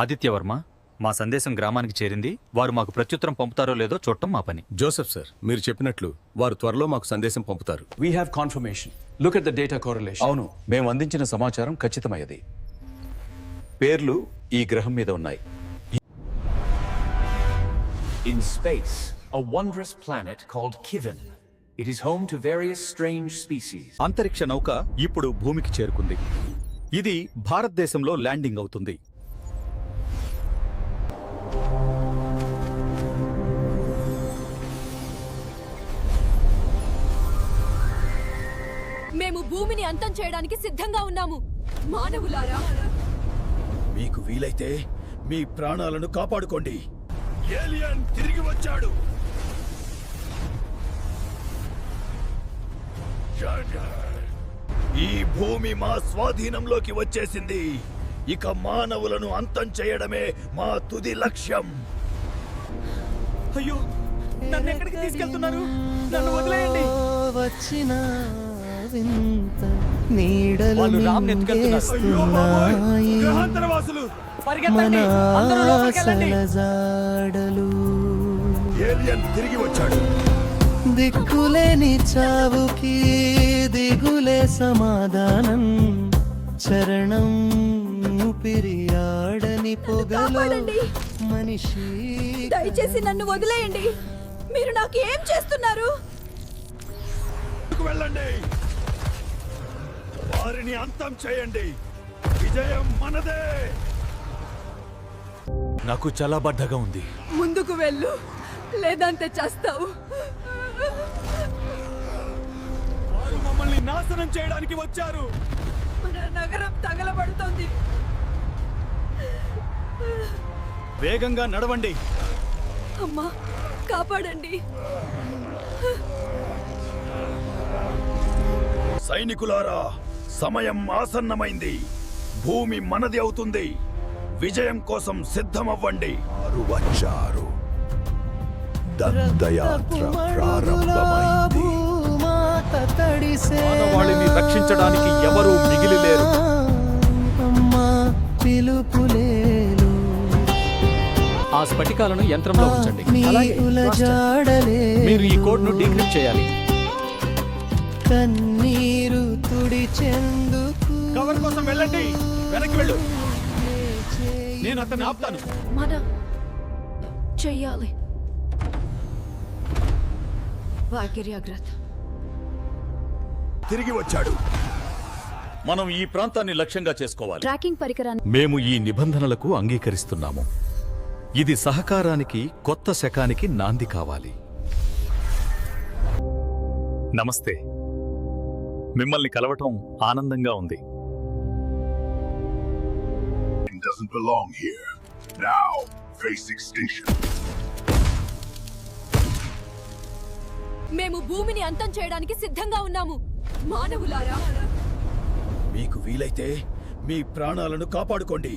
ఆదిత్యవర్మ, మా సందేశం గ్రామానికి చేరింది. వారు మాకు ప్రత్యుత్తరం పంపుతారో లేదో చూడటం మా పని. జోసెఫ్ సార్, మీరు చెప్పినట్లు వారు త్వరలో మాకు సందేశం పంపుతారు. We have confirmation. Look at the data correlation. అవును, మేము అందించిన సమాచారం ఖచ్చితమైనది. పేర్లు ఈ గ్రహం మీద ఉన్నాయి. In space, a wondrous planet called Kivin. It is home to various strange species. అంతరిక్ష నౌక ఇప్పుడు భూమికి చేరుకుంది. ఇది భారతదేశంలో ల్యాండింగ్ అవుతుంది. మేము భూమిని అంతం చేయడానికి సిద్ధంగా ఉన్నాము. మానవులారా, మీకు వీలైతే మీ ప్రాణాలను కాపాడుకోండి. ఏలియన్ తిరిగి వచ్చాడు. ఈ భూమి మా స్వాధీనంలోకి వచ్చేసింది. ఇక మానవులను అంతం చేయడమే మా తుది లక్ష్యం. అయ్యో, నన్ను ఎక్కడికి తీసుకెళ్తున్నారు? నన్ను వదిలేయండి. వచ్చిన వింత నీడలు వాళ్ళు రామ్ని ఎత్తుకెళ్తున్నారు. అయ్యో బాబోయ్! గ్రహాంతరవాసులు! మన ఆశల జాడలు. ఏలియన్ తిరిగి వచ్చాడు. దిక్కులేని చావుకి దిగులే సమాధానం. చరణం పిరియాడని పొగలో కాపాడండి. మనిషి దయచేసి నన్ను వదిలేయండి. మీరు నాకు ఏం చేస్తున్నారు? వెళ్ళండి, వారిని అంతం చేయండి. విజయం మనదే. నాకు చాలా బద్ధగా ఉంది. ముందుకు వెళ్ళు, లేదంటే చేస్తావు. వారు మమ్మల్ని నాశనం చేయడానికి వచ్చారు. మన నగరం తగలబడుతోంది. వేగంగా నడవండి. అమ్మా, కాపాడండి. సైనికులారా, సమయం ఆసన్నమైంది. భూమి మనది అవుతుంది. విజయం కోసం సిద్ధమవ్వండి. వారు వచ్చారు. దండయాత్ర ప్రారంభమైంది. మానవాళిని రక్షించడానికి ఎవరూ మిగిలి లేరు. అమ్మా పిలుపులేలు. ఆ స్ఫటికాలను యంత్రంలో ఉంచండి. నీవుల జాడలే. మీరు ఈ కోడ్ను డీక్రిప్ట్ చేయాలి. కన్నీరు తుడిచెందుకు. కవర్ కోసం వెళ్ళండి. వెనక్కి వెళ్ళు. నేను అతన్ని ఆపుతాను. మనం చెయ్యాలి. వాకిర్యాగ్రత్ తిరిగి వచ్చాడు. మనం ఈ ప్రాంతాన్ని లక్ష్యంగా చేసుకోవాలి. ట్రాకింగ్ పరికరాన్ని మేము ఈ నిబంధనలకు అంగీకరిస్తున్నాము. ఇది సహకారానికి, కొత్త శకానికి నాంది కావాలి. నమస్తే. మిమ్మల్ని కలవటం ఆనందంగా ఉంది. It doesn't belong here. Now, face extinction. మేము భూమిని అంతం చేయడానికి సిద్ధంగా ఉన్నాము. మానవులారా, మీకు వీలైతే మీ ప్రాణాలను కాపాడుకోండి.